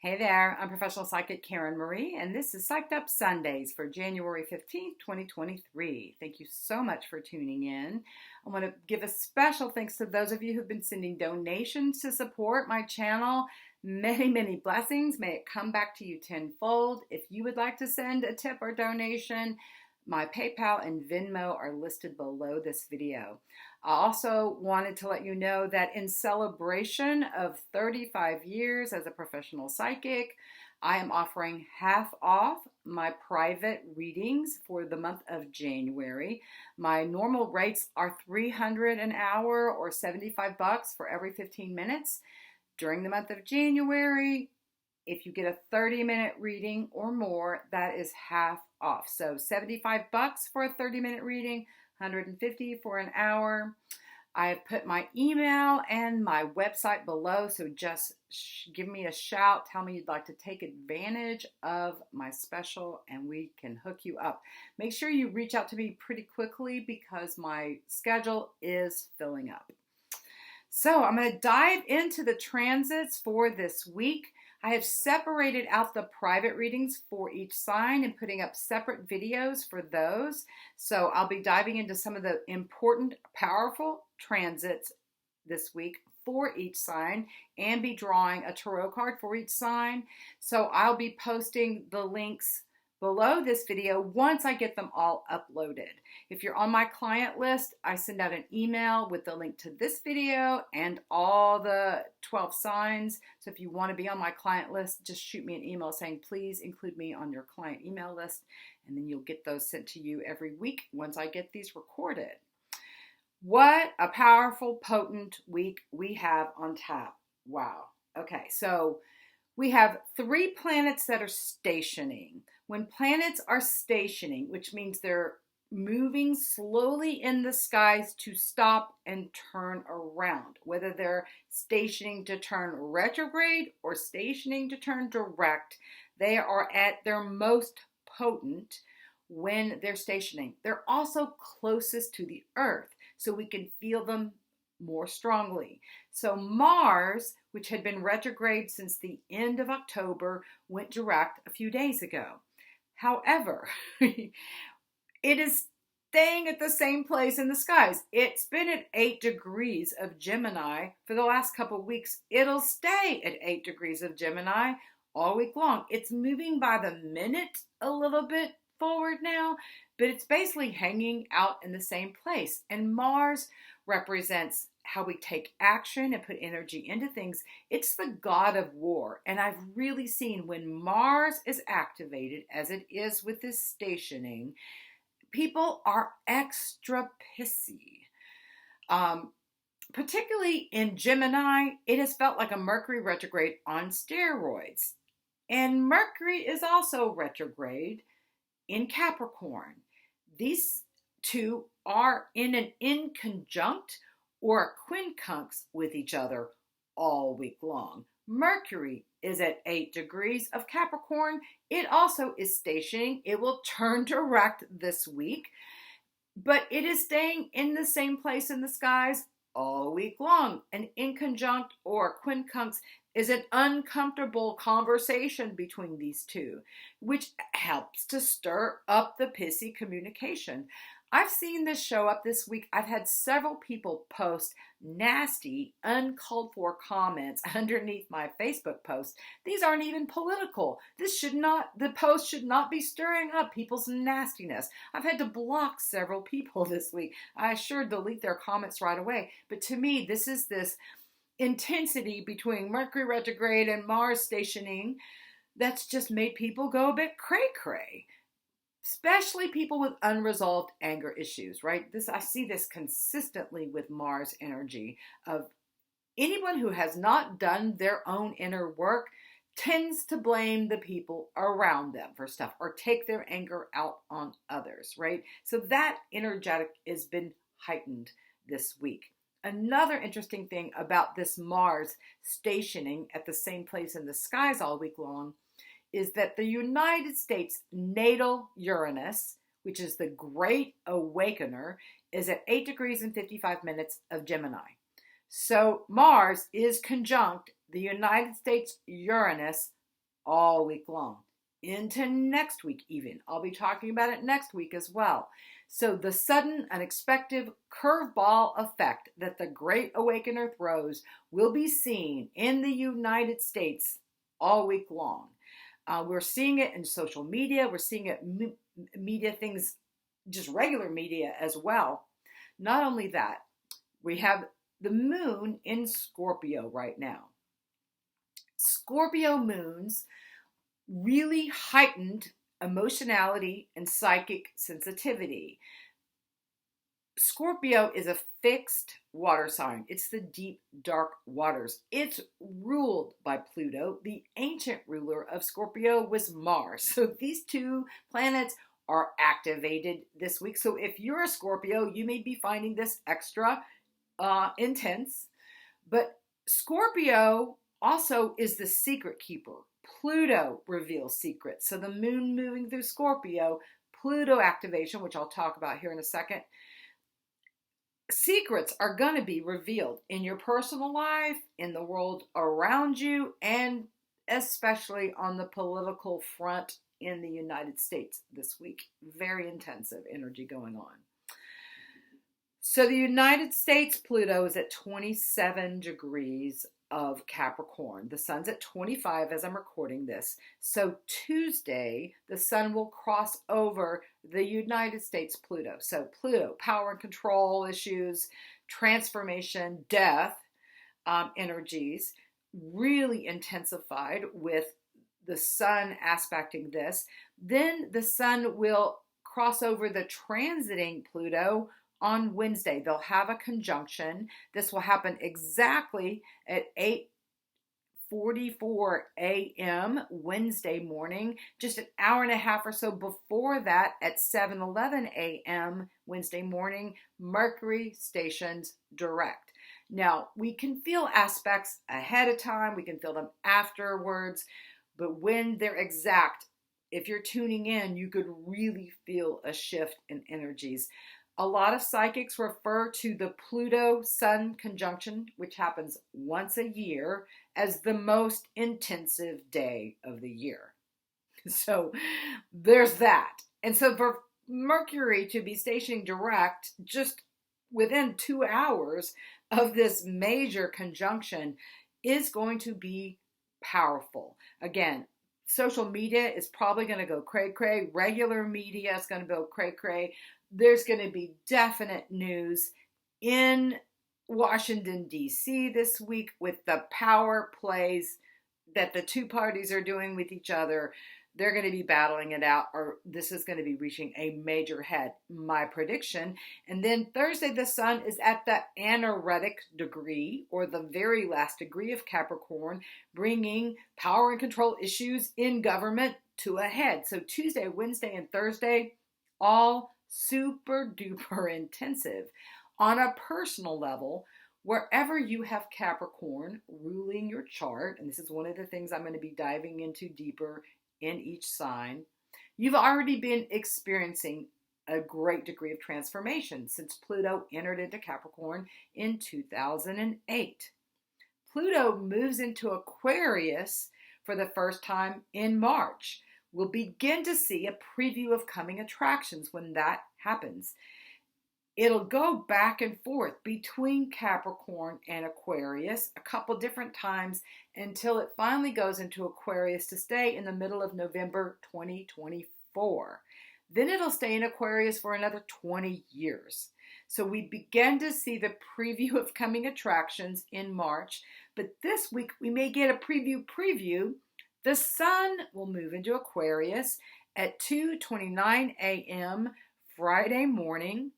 Hey there, I'm professional psychic Karen Marie, and this is Psyched Up Sundays for January 15th, 2023. Thank you so much for tuning in. I want to give a special thanks to those of you who've been sending donations to support my channel. Many blessings. May it come back to you tenfold. If you would like to send a tip or donation, my PayPal and Venmo are listed below this video. I also wanted to let you know that in celebration of 35 years as a professional psychic, I am offering half off my private readings for the month of January. My normal rates are $300 an hour or $75 for every 15 minutes. During the month of January, if you get a 30-minute reading or more, that is half off. So $75 for a 30-minute reading, $150 for an hour. I have put my email and my website below, so just give me a shout. Tell me you'd like to take advantage of my special and we can hook you up. Make sure you reach out to me pretty quickly because my schedule is filling up. So I'm going to dive into the transits for this week. I have separated out the private readings for each sign and putting up separate videos for those. So I'll be diving into some of the important, powerful transits this week for each sign and be drawing a tarot card for each sign. So I'll be posting the links below this video once I get them all uploaded. If you're on my client list, I send out an email with the link to this video and all the 12 signs. So if you want to be on my client list, just shoot me an email saying, please include me on your client email list, and then you'll get those sent to you every week once I get these recorded. What a powerful, potent week we have on tap. Wow. Okay, so we have 3 planets that are stationing. When planets are stationing, which means they're moving slowly in the skies to stop and turn around, whether they're stationing to turn retrograde or stationing to turn direct, they are at their most potent when they're stationing. They're also closest to the Earth, so we can feel them more strongly. So Mars, which had been retrograde since the end of October, went direct a few days ago. However, it is staying at the same place in the skies. It's been at 8 degrees of Gemini for the last couple of weeks. It'll stay at 8 degrees of Gemini all week long. It's moving by the minute a little bit forward now, but it's basically hanging out in the same place. And Mars represents how we take action and put energy into things. It's the god of war. And I've really seen when Mars is activated, as it is with this stationing, people are extra pissy. Particularly in Gemini, it has felt like a Mercury retrograde on steroids. And Mercury is also retrograde in Capricorn. These two are in an inconjunct or a quincunx with each other all week long. Mercury is at 8 degrees of Capricorn. It also is stationing. It will turn direct this week, but it is staying in the same place in the skies all week long. An inconjunct or quincunx is an uncomfortable conversation between these two, which helps to stir up the pissy communication. I've seen this show up this week. I've had several people post nasty, uncalled for comments underneath my Facebook post. These aren't even political. The post should not be stirring up people's nastiness. I've had to block several people this week. I sure delete their comments right away. But to me, this is this intensity between Mercury retrograde and Mars stationing that's just made people go a bit cray-cray. Especially people with unresolved anger issues, right? I see this consistently with Mars energy of anyone who has not done their own inner work tends to blame the people around them for stuff or take their anger out on others, right? So that energetic has been heightened this week. Another interesting thing about this Mars stationing at the same place in the skies all week long is that the United States natal Uranus, which is the great awakener, is at 8 degrees and 55 minutes of Gemini. So Mars is conjunct the United States Uranus all week long, into next week even. I'll be talking about it next week as well. So the sudden, unexpected curveball effect that the Great Awakener throws will be seen in the United States all week long. We're seeing it in social media. We're seeing it media things, just regular media as well. Not only that, we have the moon in Scorpio right now. Scorpio moons really heightened emotionality and psychic sensitivity. Scorpio is a fixed water sign. It's the deep, dark waters. It's ruled by Pluto. The ancient ruler of Scorpio was Mars. So these two planets are activated this week. So if you're a Scorpio, you may be finding this extra intense. But Scorpio also is the secret keeper. Pluto reveals secrets. So the moon moving through Scorpio, Pluto activation, which I'll talk about here in a second. Secrets are going to be revealed in your personal life, in the world around you, and especially on the political front in the United States this week. Very intensive energy going on. So the United States, Pluto is at 27 degrees of Capricorn. The sun's at 25 as I'm recording this. So Tuesday, the sun will cross over the United States Pluto. So Pluto, power and control issues, transformation, death, energies, really intensified with the sun aspecting this. Then the sun will cross over the transiting Pluto on Wednesday. They'll have a conjunction. This will happen exactly at 8:44 a.m. Wednesday morning, just an hour and a half or so before that at 7:11 a.m. Wednesday morning, Mercury stations direct. Now, we can feel aspects ahead of time, we can feel them afterwards, but when they're exact, if you're tuning in, you could really feel a shift in energies. A lot of psychics refer to the Pluto-Sun conjunction, which happens once a year, as the most intensive day of the year. So there's that. And so for Mercury to be stationing direct just within 2 hours of this major conjunction is going to be powerful. Again, social media is probably going to go cray-cray. Regular media is going to go cray-cray. There's going to be definite news in Washington, D.C. this week with the power plays that the two parties are doing with each other. They're going to be battling it out, or this is going to be reaching a major head, my prediction. And then Thursday, the sun is at the anaretic degree, or the very last degree of Capricorn, bringing power and control issues in government to a head. So Tuesday, Wednesday, and Thursday, all super duper intensive. On a personal level, wherever you have Capricorn ruling your chart, and this is one of the things I'm going to be diving into deeper in each sign, you've already been experiencing a great degree of transformation since Pluto entered into Capricorn in 2008. Pluto moves into Aquarius for the first time in March. We'll begin to see a preview of coming attractions when that happens. It'll go back and forth between Capricorn and Aquarius a couple different times until it finally goes into Aquarius to stay in the middle of November 2024. Then it'll stay in Aquarius for another 20 years. So we begin to see the preview of coming attractions in March, but this week we may get a preview. The sun will move into Aquarius at 2:29 a.m. Friday morning.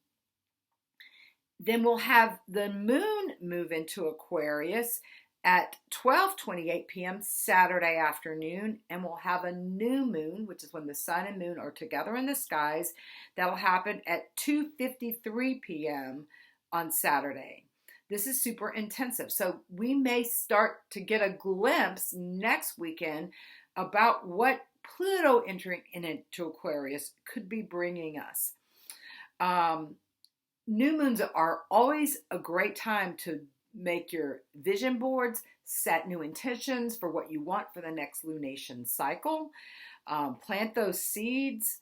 Then we'll have the moon move into Aquarius at 12:28 p.m. Saturday afternoon, and we'll have a new moon, which is when the sun and moon are together in the skies. That'll happen at 2:53 p.m. on Saturday. This is super intensive. So we may start to get a glimpse next weekend about what Pluto entering into Aquarius could be bringing us. New moons are always a great time to make your vision boards, set new intentions for what you want for the next lunation cycle, plant those seeds.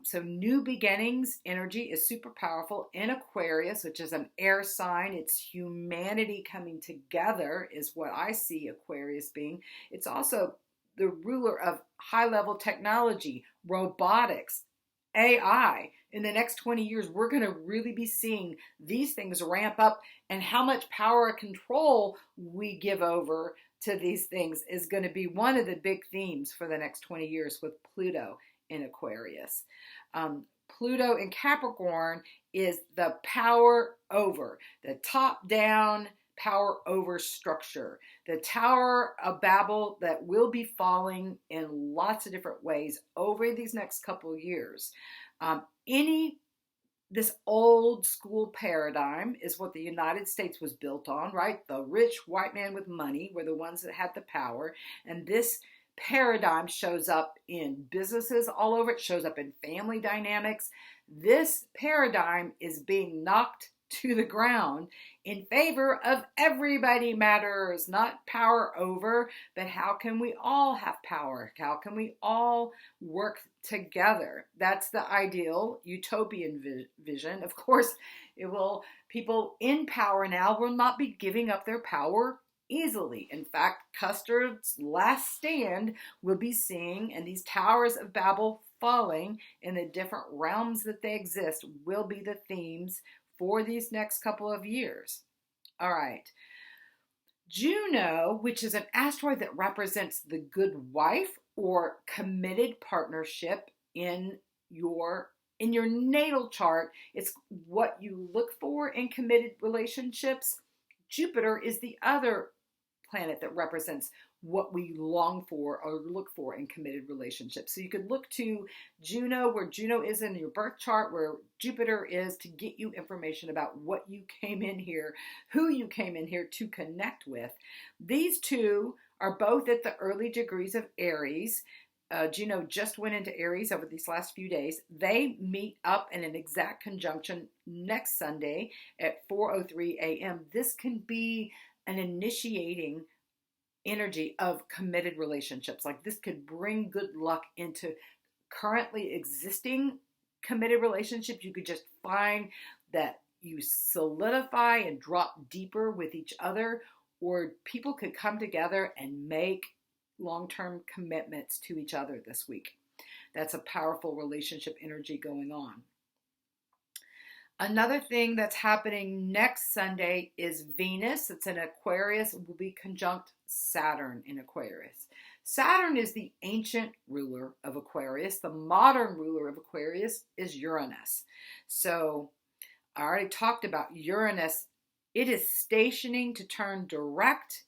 So new beginnings energy is super powerful in Aquarius, which is an air sign. It's humanity coming together is what I see Aquarius being. It's also the ruler of high-level technology, robotics, AI. In the next 20 years, we're going to really be seeing these things ramp up, and how much power and control we give over to these things is going to be one of the big themes for the next 20 years with Pluto in Aquarius. Pluto in Capricorn is the power over, the top-down power over structure, the Tower of Babel that will be falling in lots of different ways over these next couple of years. This old school paradigm is what the United States was built on, right? The rich white man with money were the ones that had the power, and this paradigm shows up in businesses all over. It shows up in family dynamics. This paradigm is being knocked to the ground in favor of everybody matters, not power over, but how can we all have power? How can we all work together? That's the ideal utopian vision. Of course, people in power now will not be giving up their power easily. In fact, Custer's last stand will be seeing, and these towers of Babel falling in the different realms that they exist will be the themes for these next couple of years. All right. Juno, which is an asteroid that represents the good wife or committed partnership in your natal chart. It's what you look for in committed relationships. Jupiter is the other planet that represents what we long for or look for in committed relationships. So you could look to Juno, where Juno is in your birth chart, where Jupiter is, to get you information about what you came in here, who you came in here to connect with. These two are both at the early degrees of Aries. Juno just went into Aries over these last few days. They meet up in an exact conjunction next Sunday at 4:03 a.m. This can be an initiating energy of committed relationships. Like, this could bring good luck into currently existing committed relationships. You could just find that you solidify and drop deeper with each other, or people could come together and make long-term commitments to each other this week. That's a powerful relationship energy going on. Another thing that's happening next Sunday is Venus. It's in Aquarius. It will be conjunct Saturn in Aquarius. Saturn is the ancient ruler of Aquarius. The modern ruler of Aquarius is Uranus. So I already talked about Uranus. It is stationing to turn direct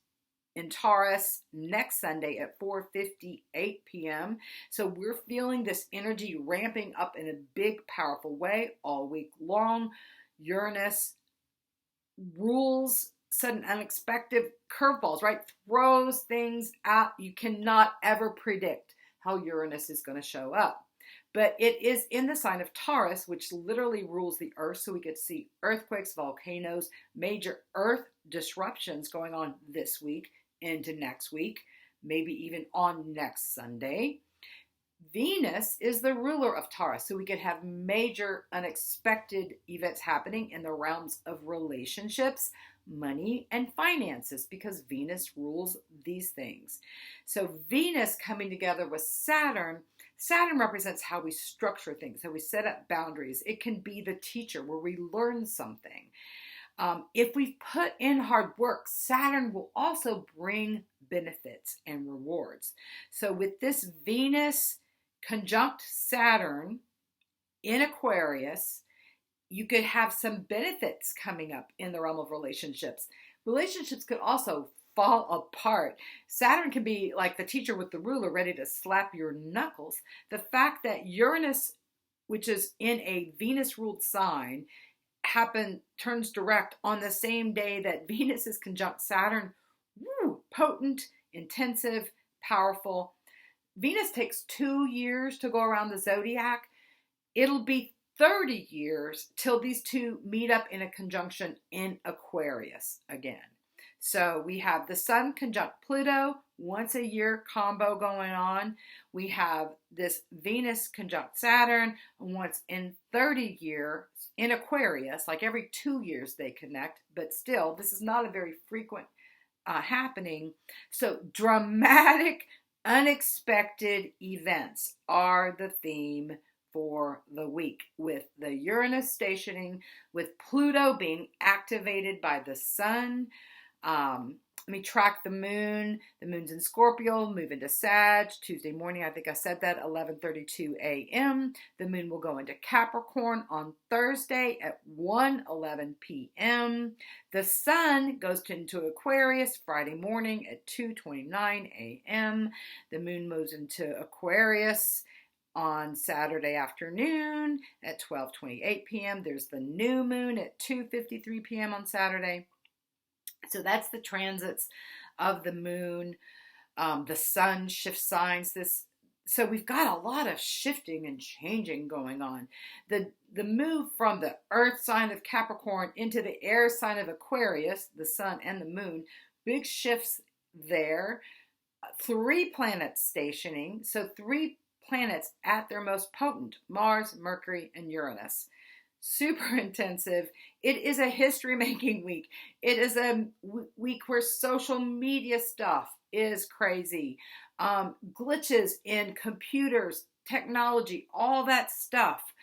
in Taurus next Sunday at 4:58 p.m. So we're feeling this energy ramping up in a big, powerful way all week long. Uranus rules sudden, unexpected curveballs, right? Throws things out. You cannot ever predict how Uranus is going to show up. But it is in the sign of Taurus, which literally rules the earth. So we get to see earthquakes, volcanoes, major earth disruptions going on this week into next week, maybe even on next Sunday. Venus is the ruler of Taurus, so we could have major unexpected events happening in the realms of relationships, money, and finances, because Venus rules these things. So Venus coming together with Saturn represents how we structure things, how we set up boundaries. It can be the teacher where we learn something. If we've put in hard work, Saturn will also bring benefits and rewards. So with this Venus conjunct Saturn in Aquarius, you could have some benefits coming up in the realm of relationships. Relationships could also fall apart. Saturn can be like the teacher with the ruler ready to slap your knuckles. The fact that Uranus, which is in a Venus-ruled sign, turns direct on the same day that Venus is conjunct Saturn. Woo, potent, intensive, powerful. Venus takes 2 years to go around the zodiac. It'll be 30 years till these two meet up in a conjunction in Aquarius again. So we have the Sun conjunct Pluto, once a year combo going on. We have this Venus conjunct Saturn, once in 30 years in Aquarius, like every 2 years they connect, but still, this is not a very frequent happening. So dramatic, unexpected events are the theme for the week, with the Uranus stationing, with Pluto being activated by the Sun. Let me track the moon. The moon's in Scorpio, move into Sag. Tuesday morning, I think I said that, 11:32 a.m. The moon will go into Capricorn on Thursday at 1:11 p.m. The sun goes into Aquarius Friday morning at 2:29 a.m. The moon moves into Aquarius on Saturday afternoon at 12:28 p.m. There's the new moon at 2:53 p.m. on Saturday. So that's the transits of the moon. The sun shifts signs. So we've got a lot of shifting and changing going on. The move from the earth sign of Capricorn into the air sign of Aquarius, the sun and the moon, big shifts there. 3 planets stationing. So 3 planets at their most potent: Mars, Mercury, and Uranus. Super intensive. It is a history-making week. It is a week where social media stuff is crazy. Glitches in computers, technology, all that stuff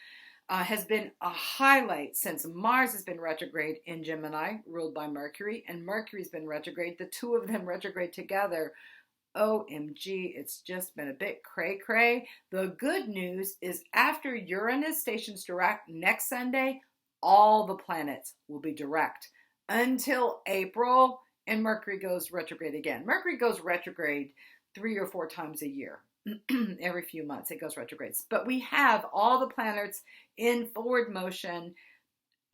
has been a highlight since Mars has been retrograde in Gemini, ruled by Mercury, and Mercury's been retrograde. The two of them retrograde together. OMG, it's just been a bit cray-cray. The good news is after Uranus stations direct next Sunday, all the planets will be direct until April, and Mercury goes retrograde again. Mercury goes retrograde 3 or 4 times a year. Every few months it goes retrograde. But we have all the planets in forward motion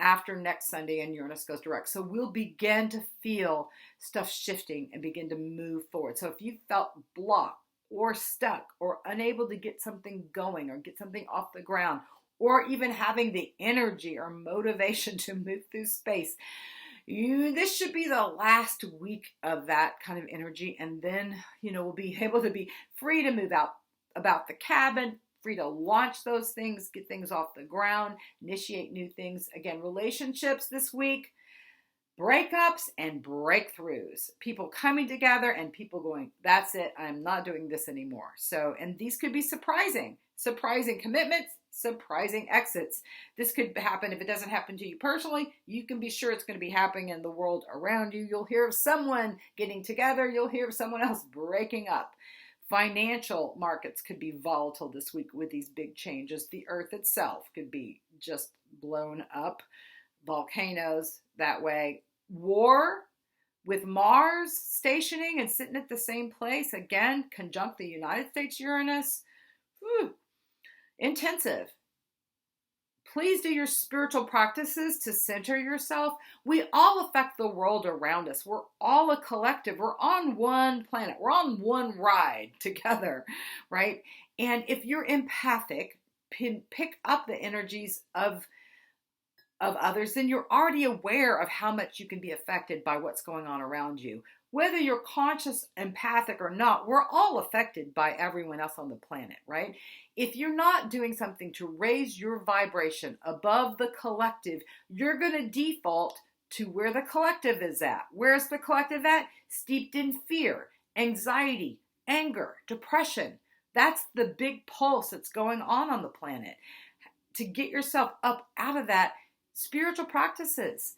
after next Sunday and Uranus goes direct. So we'll begin to feel stuff shifting and begin to move forward. So if you felt blocked or stuck or unable to get something going or get something off the ground, or even having the energy or motivation to move through space, this should be the last week of that kind of energy. And then, we'll be able to be free to move out about the cabin, free to launch those things, get things off the ground, initiate new things. Again, relationships this week, breakups and breakthroughs. People coming together and people going, that's it, I'm not doing this anymore. So, and these could be surprising commitments, surprising exits. This could happen. If it doesn't happen to you personally, you can be sure it's going to be happening in the world around you. You'll hear of someone getting together. You'll hear of someone else breaking up. Financial markets could be volatile this week with these big changes. The earth itself could be just blown up. Volcanoes that way. War with Mars stationing and sitting at the same place. Again, conjunct the United States Uranus. Whew. Intensive. Please do your spiritual practices to center yourself. We all affect the world around us. We're all a collective. We're on one planet. We're on one ride together, right? And if you're empathic, pick up the energies of others, then you're already aware of how much you can be affected by what's going on around you. Whether you're conscious, empathic or not, we're all affected by everyone else on the planet, right? If you're not doing something to raise your vibration above the collective, you're going to default to where the collective is at. Where's the collective at? Steeped in fear, anxiety, anger, depression. That's the big pulse that's going on the planet. To get yourself up out of that, spiritual practices,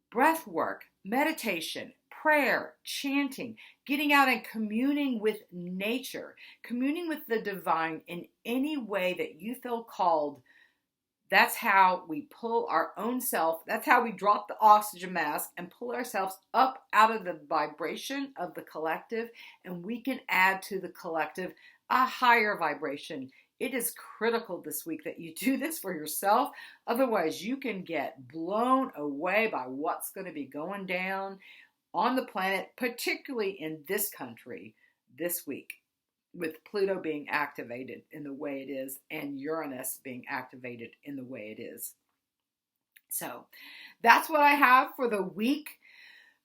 breath work, meditation, prayer, chanting, getting out and communing with nature, communing with the divine in any way that you feel called. That's how we pull our own self. That's how we drop the oxygen mask and pull ourselves up out of the vibration of the collective, and we can add to the collective a higher vibration. It is critical this week that you do this for yourself. Otherwise, you can get blown away by what's going to be going down on the planet, particularly in this country this week. with Pluto being activated in the way it is and Uranus being activated in the way it is. So that's what I have for the week.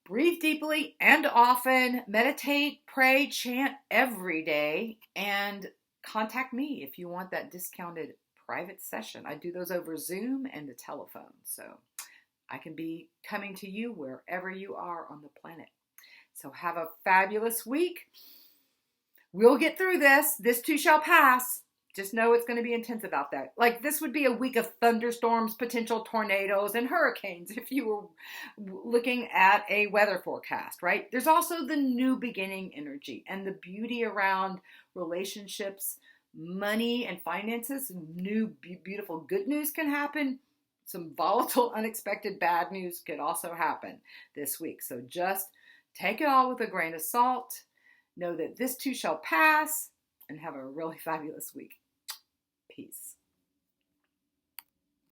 Breathe deeply and often, meditate, pray, chant every day, and contact me if you want that discounted private session. I do those over Zoom and the telephone, so I can be coming to you wherever you are on the planet. So have a fabulous week. We'll get through this. This too shall pass. Just know it's going to be intense about that. Like, this would be a week of thunderstorms, potential tornadoes, and hurricanes if you were looking at a weather forecast, right? There's also the new beginning energy and the beauty around relationships, money, and finances. New, beautiful, good news can happen. Some volatile, unexpected bad news could also happen this week. So just take it all with a grain of salt. Know that this too shall pass, and have a really fabulous week. Peace.